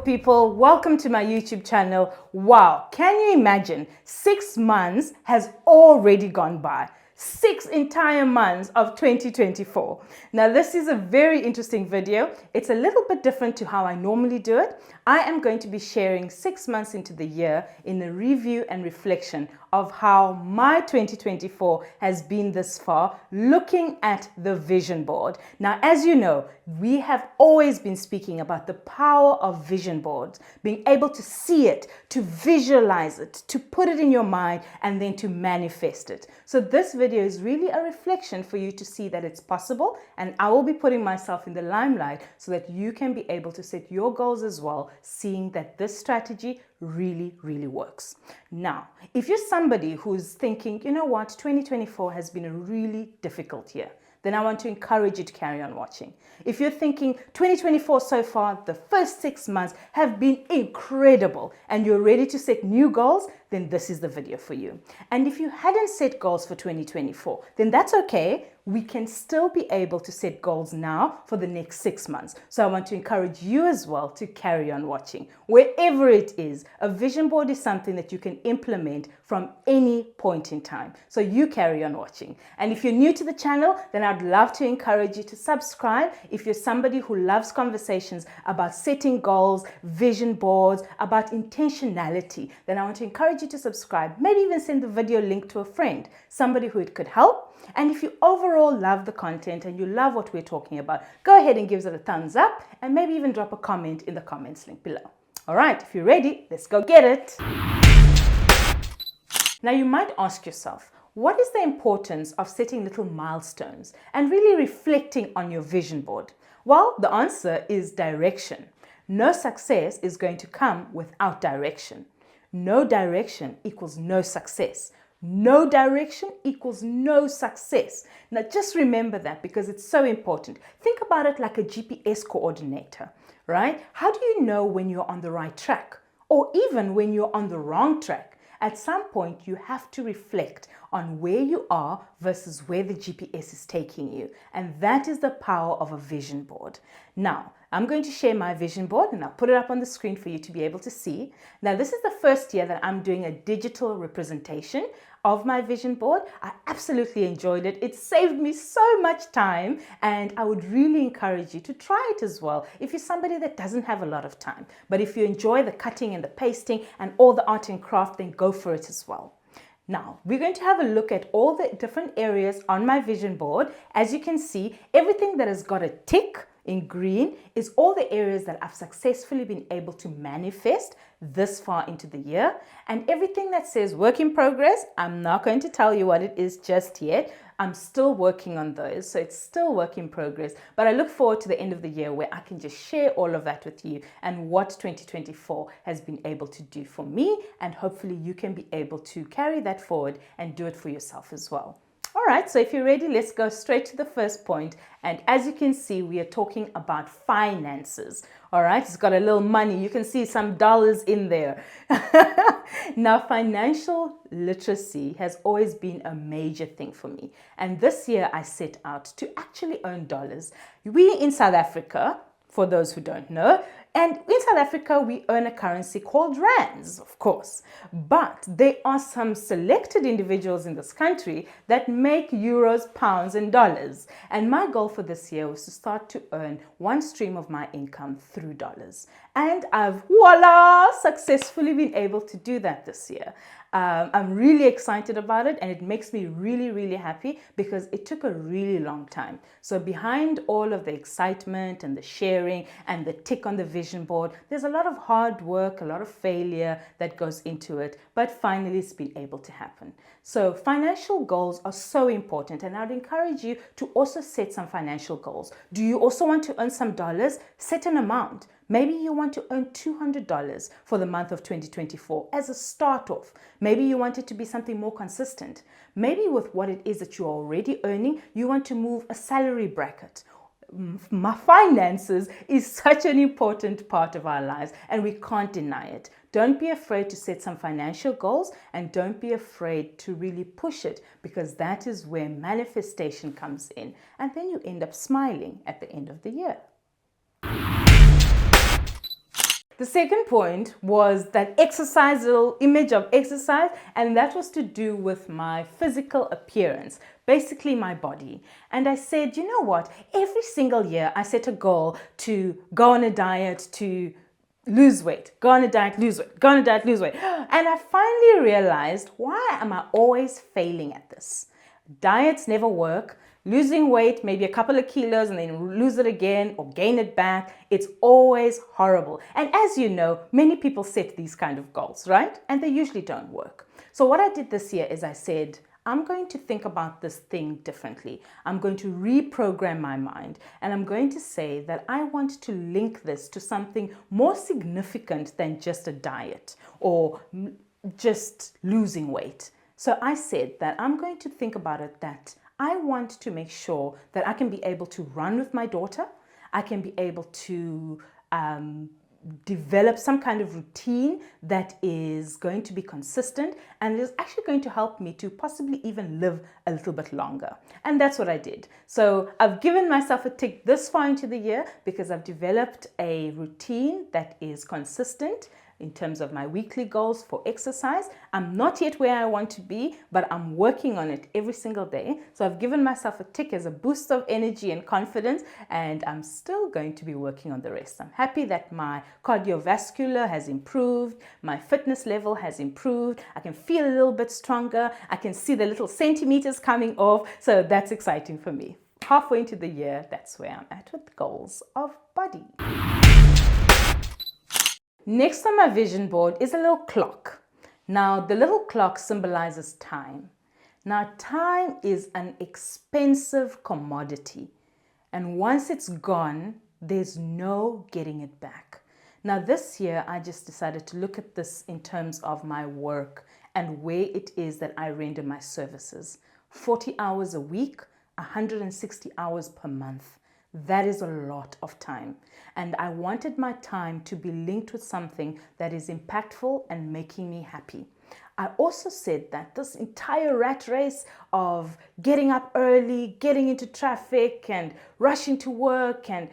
people, welcome to my YouTube channel. Wow, can you imagine 6 months has already gone by? 6 entire months of 2024. Now this is a very interesting video. It's a little bit different to how I normally do it. I am going to be sharing 6 months into the year in a review and reflection of how my 2024 has been this far, looking at the vision board. Now, as you know, we have always been speaking about the power of vision boards, being able to see it, to visualize it, to put it in your mind, and then to manifest it. So this video is really a reflection for you to see that it's possible, and I will be putting myself in the limelight so that you can be able to set your goals as well, seeing that this strategy really works. Now, if you're somebody who's thinking, you know what, 2024 has been a really difficult year, then I want to encourage you to carry on watching. If you're thinking 2024 so far, the first 6 months have been incredible and you're ready to set new goals, then this is the video for you. And if you hadn't set goals for 2024, then that's okay. We can still be able to set goals now for the next 6 months. So I want to encourage you as well to carry on watching. Wherever it is, a vision board is something that you can implement from any point in time. So you carry on watching. And if you're new to the channel, then I'd love to encourage you to subscribe. If you're somebody who loves conversations about setting goals, vision boards, about intentionality, then I want to encourage you to subscribe. Maybe even send the video link to a friend, somebody who it could help. And if you overall love the content and you love what we're talking about, go ahead and give it a thumbs up and maybe even drop a comment in the comments link below. All right, if you're ready, let's go get it. Now you might ask yourself, what is the importance of setting little milestones and really reflecting on your vision board? Well, the answer is direction. No success is going to come without direction. No direction equals no success. No direction equals no success. Now just remember that because it's so important. Think about it like a GPS coordinator, right? How do you know when you're on the right track or even when you're on the wrong track? At some point, you have to reflect on where you are versus where the GPS is taking you. And that is the power of a vision board. Now, I'm going to share my vision board and I'll put it up on the screen for you to be able to see. Now, this is the first year that I'm doing a digital representation of my vision board. I absolutely enjoyed it. It saved me so much time and I would really encourage you to try it as well if you're somebody that doesn't have a lot of time. But if you enjoy the cutting and the pasting and all the art and craft, then go for it as well. Now, we're going to have a look at all the different areas on my vision board. As you can see, everything that has got a tick in green is all the areas that I've successfully been able to manifest this far into the year. And everything that says work in progress, I'm not going to tell you what it is just yet. I'm still working on those, so it's still work in progress. But I look forward to the end of the year where I can just share all of that with you and what 2024 has been able to do for me. And hopefully you can be able to carry that forward and do it for yourself as well. All right, so if you're ready, let's go straight to the first point. And as you can see, we are talking about finances. All right, it's got a little money. You can see some dollars in there. Now, financial literacy has always been a major thing for me. And this year I set out to actually earn dollars. We in South Africa, for those who don't know, and in South Africa, we earn a currency called rands, of course. But there are some selected individuals in this country that make euros, pounds, and dollars. And my goal for this year was to start to earn one stream of my income through dollars. And I've, voila, successfully been able to do that this year. I'm really excited about it and it makes me really happy because it took a really long time. So behind all of the excitement and the sharing and the tick on the vision board, there's a lot of hard work, a lot of failure that goes into it, but finally it's been able to happen. So financial goals are so important and I'd encourage you to also set some financial goals. Do you also want to earn some dollars? Set an amount. Maybe you want to earn $200 for the month of 2024 as a start off. Maybe you want it to be something more consistent. Maybe with what it is that you're already earning, you want to move a salary bracket. My finances is such an important part of our lives and we can't deny it. Don't be afraid to set some financial goals and don't be afraid to really push it because that is where manifestation comes in and then you end up smiling at the end of the year. The second point was that exercise, little image of exercise, and that was to do with my physical appearance, basically my body. And I said, you know what, every single year I set a goal to go on a diet, to lose weight, go on a diet, lose weight, go on a diet, lose weight. And I finally realized, why am I always failing at this? Diets never work. Losing weight, maybe a couple of kilos and then lose it again or gain it back, it's always horrible. And as you know, many people set these kind of goals, right? And they usually don't work. So what I did this year is I said, I'm going to think about this thing differently. I'm going to reprogram my mind, and I'm going to say that I want to link this to something more significant than just a diet or just losing weight. So I said that I'm going to think about it that I want to make sure that I can be able to run with my daughter. I can be able to develop some kind of routine that is going to be consistent and is actually going to help me to possibly even live a little bit longer. And that's what I did. So I've given myself a tick this far into the year because I've developed a routine that is consistent in terms of my weekly goals for exercise. I'm not yet where I want to be, but I'm working on it every single day. So I've given myself a tick as a boost of energy and confidence, and I'm still going to be working on the rest. I'm happy that my cardiovascular has improved, my fitness level has improved, I can feel a little bit stronger, I can see the little centimeters coming off, so that's exciting for me. Halfway into the year, that's where I'm at with the goals of body. Next on my vision board is a little clock. Now, the little clock symbolizes time. Now, time is an expensive commodity, and once it's gone, there's no getting it back. Now, this year, I just decided to look at this in terms of my work and where it is that I render my services. 40 hours a week, 160 hours per month. That is a lot of time. And I wanted my time to be linked with something that is impactful and making me happy. I also said that this entire rat race of getting up early, getting into traffic and rushing to work, and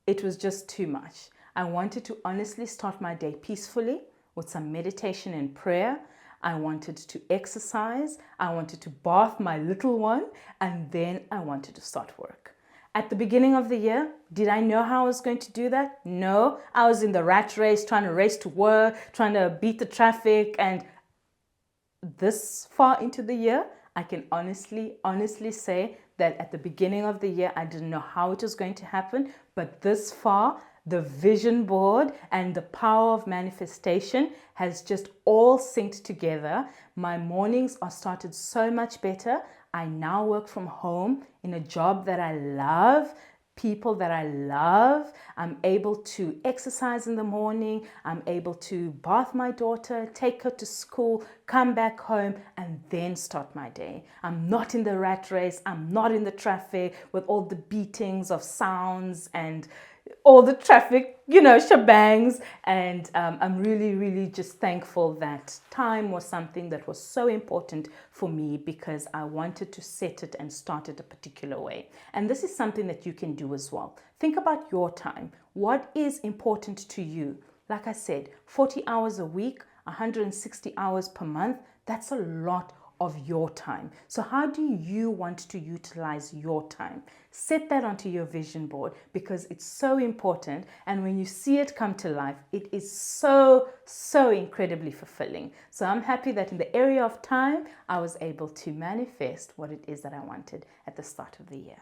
it was just too much. I wanted to honestly start my day peacefully with some meditation and prayer. I wanted to exercise. I wanted to bath my little one, and then I wanted to start work. At the beginning of the year, did I know how I was going to do that? No, I was in the rat race, trying to race to work, trying to beat the traffic. And this far into the year, I can honestly say that at the beginning of the year, I didn't know how it was going to happen. But this far, the vision board and the power of manifestation has just all synced together. My mornings are started so much better. I now work from home in a job that I love, people that I love. I'm able to exercise in the morning. I'm able to bath my daughter, take her to school, come back home, and then start my day. I'm not in the rat race. I'm not in the traffic with all the beatings of sounds and all the traffic, shebangs. And I'm really just thankful that time was something that was so important for me because I wanted to set it and start it a particular way. And this is something that you can do as well. Think about your time. What is important to you? Like I said, 40 hours a week, 160 hours per month, that's a lot of your time. So how do you want to utilize your time? Set that onto your vision board because it's so important. And when you see it come to life, it is so incredibly fulfilling. So I'm happy that in the area of time, I was able to manifest what it is that I wanted at the start of the year.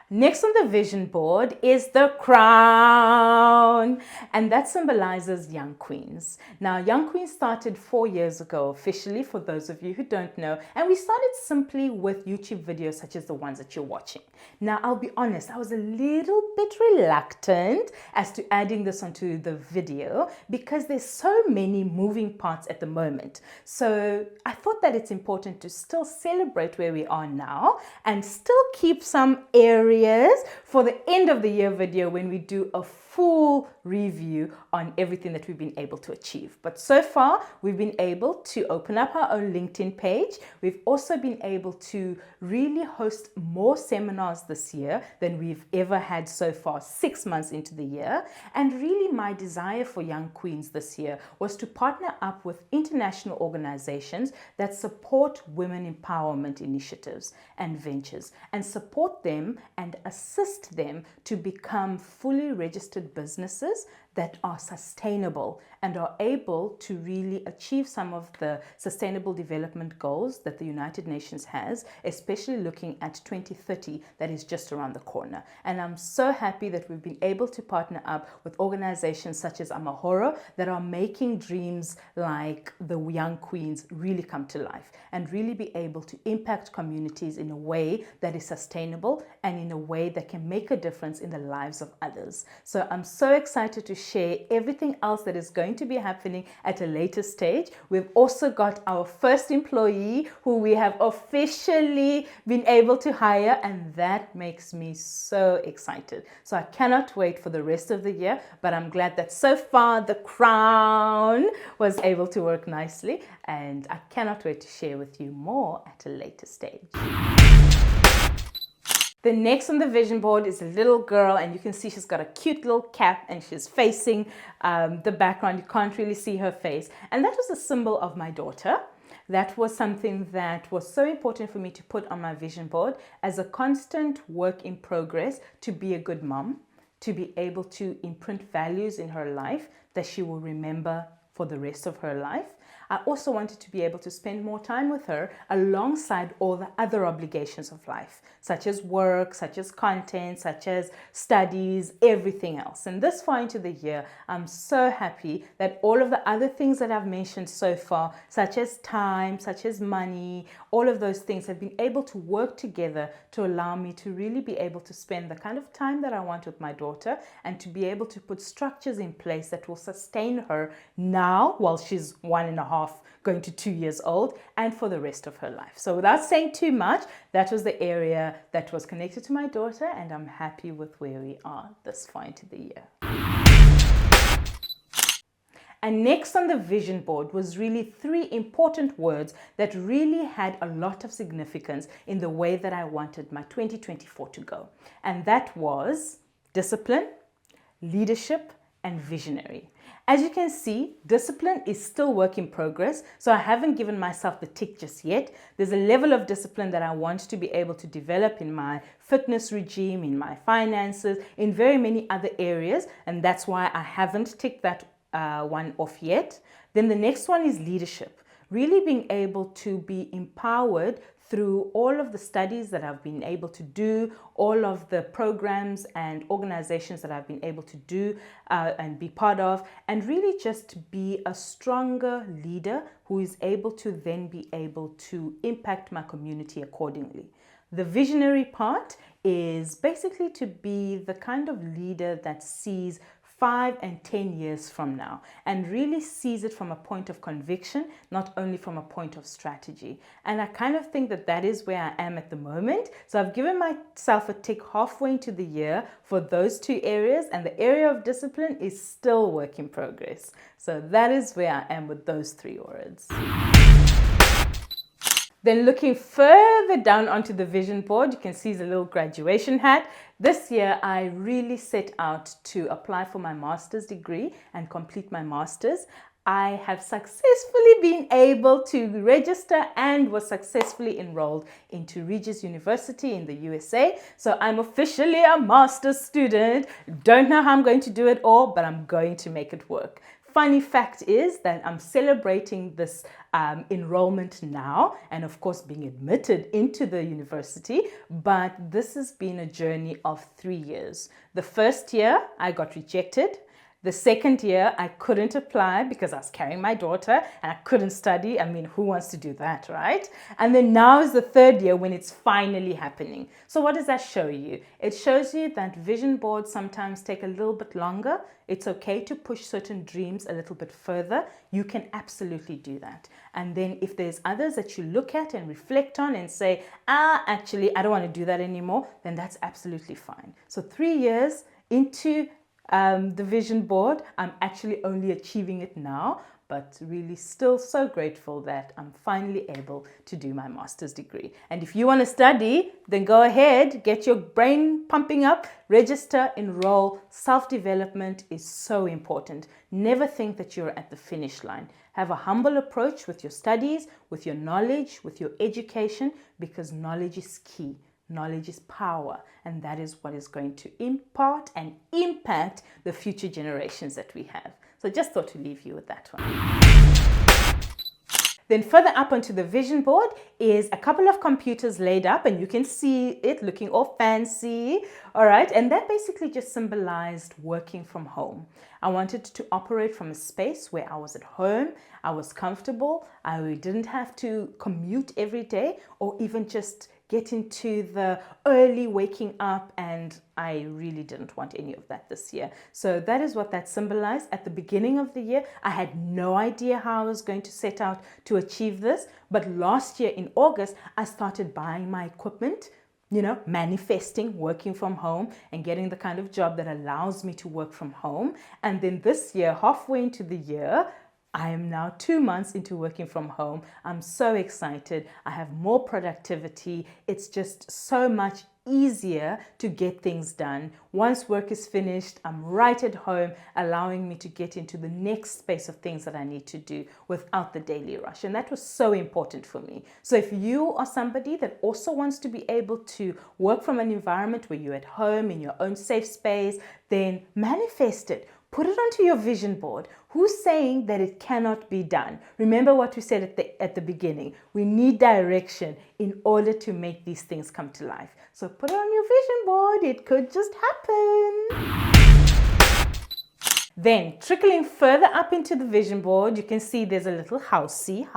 Next on the vision board is the crown, and that symbolizes young queens. Now, Young Queens started 4 years ago officially, for those of you who don't know, and we started simply with YouTube videos such as the ones that you're watching. Now, I'll be honest, I was a little bit reluctant as to adding this onto the video because there's so many moving parts at the moment. So I thought that it's important to still celebrate where we are now and still keep some area areas for the end of the year video when we do a full review on everything that we've been able to achieve. But so far, we've been able to open up our own LinkedIn page. We've also been able to really host more seminars this year than we've ever had so far, 6 months into the year. And really my desire for Young Queens this year was to partner up with international organizations that support women empowerment initiatives and ventures and support them and assist them to become fully registered businesses that are sustainable and are able to really achieve some of the sustainable development goals that the United Nations has, especially looking at 2030 that is just around the corner. And I'm so happy that we've been able to partner up with organizations such as Amahoro that are making dreams like the Young Queens really come to life and really be able to impact communities in a way that is sustainable and in a way that can make a difference in the lives of others. So I'm so excited to share everything else that is going to be happening at a later stage. We've also got our first employee who we have officially been able to hire, and that makes me so excited. So I cannot wait for the rest of the year, but I'm glad that so far the crown was able to work nicely, and I cannot wait to share with you more at a later stage. The next on the vision board is a little girl, and you can see she's got a cute little cap and she's facing the background. You can't really see her face. And that was a symbol of my daughter. That was something that was so important for me to put on my vision board as a constant work in progress to be a good mom, to be able to imprint values in her life that she will remember for the rest of her life. I also wanted to be able to spend more time with her alongside all the other obligations of life, such as work, such as content, such as studies, everything else. And this far into the year, I'm so happy that all of the other things that I've mentioned so far, such as time, such as money, all of those things have been able to work together to allow me to really be able to spend the kind of time that I want with my daughter and to be able to put structures in place that will sustain her now while she's 1.5 going to 2 years old and for the rest of her life. So without saying too much, that was the area that was connected to my daughter, and I'm happy with where we are this far into the year. And next on the vision board was really 3 important words that really had a lot of significance in the way that I wanted my 2024 to go. And that was discipline, leadership, and visionary. As you can see, discipline is still work in progress, so I haven't given myself the tick just yet. There's a level of discipline that I want to be able to develop in my fitness regime, in my finances, in very many other areas, and that's why I haven't ticked that one off yet. Then the next one is leadership. Really being able to be empowered through all of the studies that I've been able to do, all of the programs and organizations that I've been able to do and be part of, and really just be a stronger leader who is able to then be able to impact my community accordingly. The visionary part is basically to be the kind of leader that sees 5 and 10 years from now and really sees it from a point of conviction, not only from a point of strategy. And I kind of think that that is where I am at the moment. So I've given myself a tick halfway into the year for those 2 areas, and the area of discipline is still work in progress. So that is where I am with those 3 words. Then looking further down onto the vision board, you can see the little graduation hat. This year, I really set out to apply for my master's degree and complete my master's. I have successfully been able to register and was successfully enrolled into Regis University in the USA. So I'm officially a master's student. Don't know how I'm going to do it all, but I'm going to make it work. Funny fact is that I'm celebrating this enrollment now and of course being admitted into the university, but this has been a journey of 3 years. The first year I got rejected. The second year, I couldn't apply because I was carrying my daughter and I couldn't study. I mean, who wants to do that, right? And then now is the third year when it's finally happening. So what does that show you? It shows you that vision boards sometimes take a little bit longer. It's okay to push certain dreams a little bit further. You can absolutely do that. And then if there's others that you look at and reflect on and say, actually, I don't want to do that anymore, then that's absolutely fine. So 3 years into the vision board, I'm actually only achieving it now, but really still so grateful that I'm finally able to do my master's degree. And if you want to study, then go ahead, get your brain pumping up, register, enroll. Self-development is so important. Never think that you're at the finish line. Have a humble approach with your studies, with your knowledge, with your education, because knowledge is key. Knowledge is power, and that is what is going to impart and impact the future generations that we have. So just thought to leave you with that one. Then further up onto the vision board is a couple of computers laid up, and you can see it looking all fancy. All right. And that basically just symbolized working from home. I wanted to operate from a space where I was at home, I was comfortable, I didn't have to commute every day or even just get into the early waking up, and I really didn't want any of that this year. So that is what that symbolized. At the beginning of the year, I had no idea how I was going to set out to achieve this. But last year in August, I started buying my equipment, manifesting, working from home and getting the kind of job that allows me to work from home. And then this year, halfway into the year, I am now 2 months into working from home. I'm so excited. I have more productivity. It's just so much easier to get things done. Once work is finished, I'm right at home, allowing me to get into the next space of things that I need to do without the daily rush. And that was so important for me. So if you are somebody that also wants to be able to work from an environment where you're at home in your own safe space, then manifest it. Put it onto your vision board. Who's saying that it cannot be done? Remember what we said at the beginning. We need direction in order to make these things come to life. So put it on your vision board. It could just happen. Then trickling further up into the vision board, you can see there's a little housey.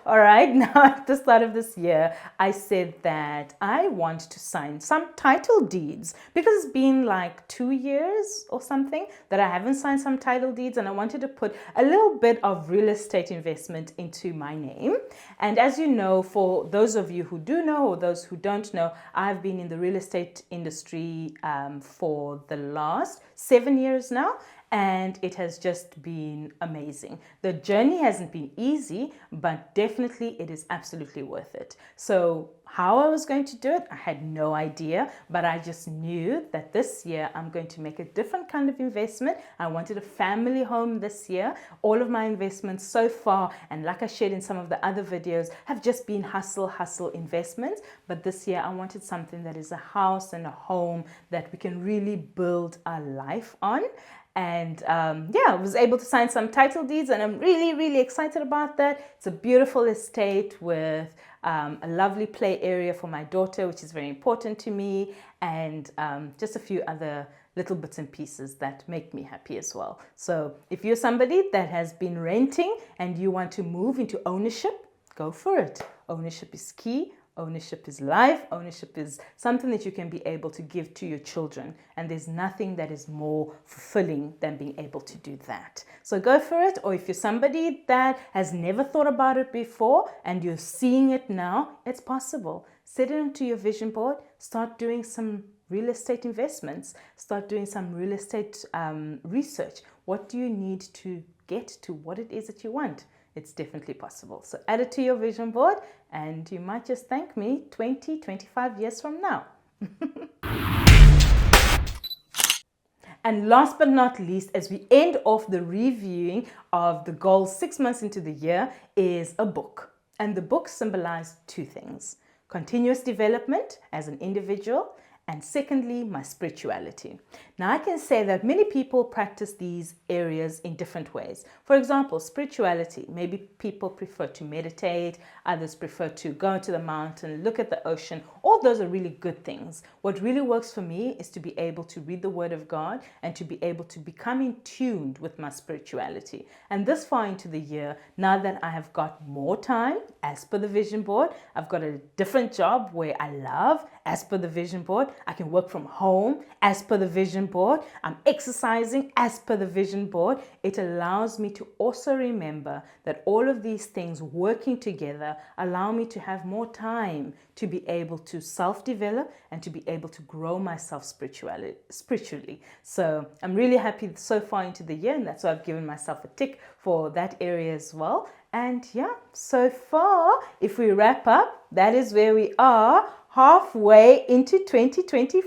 All right, now at the start of this year, I said that I want to sign some title deeds because it's been like 2 years or something that I haven't signed some title deeds, and I wanted to put a little bit of real estate investment into my name. And as you know, for those of you who do know or those who don't know, I've been in the real estate industry for the last 7 years now, and it has just been amazing. The journey hasn't been easy, but definitely it is absolutely worth it. So how I was going to do it, I had no idea, but I just knew that this year I'm going to make a different kind of investment. I wanted a family home this year. All of my investments so far, and like I shared in some of the other videos, have just been hustle investments. But this year I wanted something that is a house and a home that we can really build our life on. And I was able to sign some title deeds, and I'm really excited about that. It's a beautiful estate with a lovely play area for my daughter, which is very important to me, and just a few other little bits and pieces that make me happy as well. So if you're somebody that has been renting and you want to move into ownership, go for it. Ownership is key. Ownership is life. Ownership is something that you can be able to give to your children. And there's nothing that is more fulfilling than being able to do that. So go for it. Or if you're somebody that has never thought about it before and you're seeing it now, it's possible. Set it into your vision board. Start doing some real estate investments. Start doing some real estate research. What do you need to get to what it is that you want? It's definitely possible. So add it to your vision board and you might just thank me 20, 25 years from now. And last but not least, as we end off the reviewing of the goals 6 months into the year, is a book. And the book symbolized two things: continuous development as an individual and secondly, my spirituality. Now, I can say that many people practice these areas in different ways. For example, spirituality, maybe people prefer to meditate, others prefer to go to the mountain, look at the ocean. All those are really good things. What really works for me is to be able to read the Word of God and to be able to become in tune with my spirituality. And this far into the year, now that I have got more time, as per the vision board, I've got a different job where I love, as per the vision board. I can work from home, as per the vision board. I'm exercising, as per the vision board. It allows me to also remember that all of these things working together allow me to have more time to be able to self-develop and to be able to grow myself spiritually. So I'm really happy so far into the year, and that's why I've given myself a tick for that area as well. And yeah, so far, if we wrap up, that is where we are, halfway into 2024.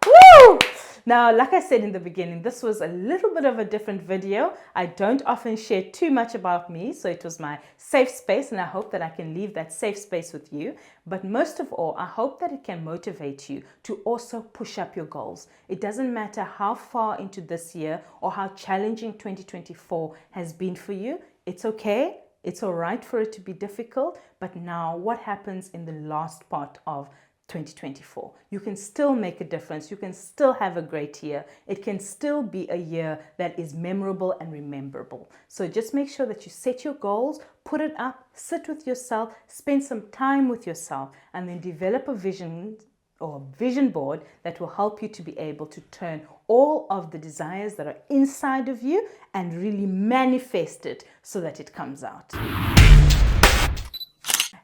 Woo! Now, like I said in the beginning, this was a little bit of a different video. I don't often share too much about me, so it was my safe space, and I hope that I can leave that safe space with you. But most of all, I hope that it can motivate you to also push up your goals. It doesn't matter how far into this year or how challenging 2024 has been for you. It's okay. It's all right for it to be difficult. But now what happens in the last part of 2024? You can still make a difference. You can still have a great year. It can still be a year that is memorable and rememberable. So just make sure that you set your goals, put it up, sit with yourself, spend some time with yourself, and then develop a vision or vision board that will help you to be able to turn all of the desires that are inside of you and really manifest it so that it comes out.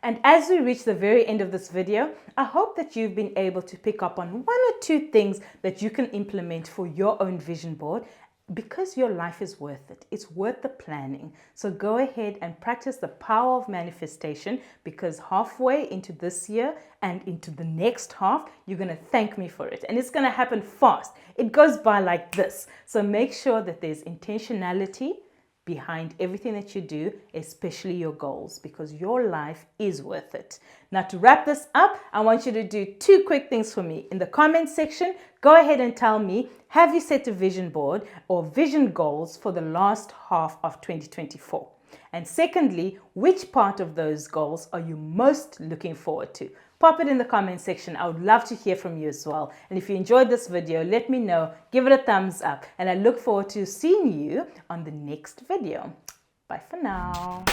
And as we reach the very end of this video, I hope that you've been able to pick up on 1 or 2 things that you can implement for your own vision board, because your life is worth it. It's worth the planning. So go ahead and practice the power of manifestation, because halfway into this year and into the next half, you're going to thank me for it. And it's going to happen fast. It goes by like this. So make sure that there's intentionality behind everything that you do, especially your goals, because your life is worth it. Now, to wrap this up, I want you to do 2 quick things for me. In the comment section, go ahead and tell me, have you set a vision board or vision goals for the last half of 2024? And secondly, which part of those goals are you most looking forward to? Pop it in the comment section. I would love to hear from you as well. And if you enjoyed this video, let me know. Give it a thumbs up. And I look forward to seeing you on the next video. Bye for now.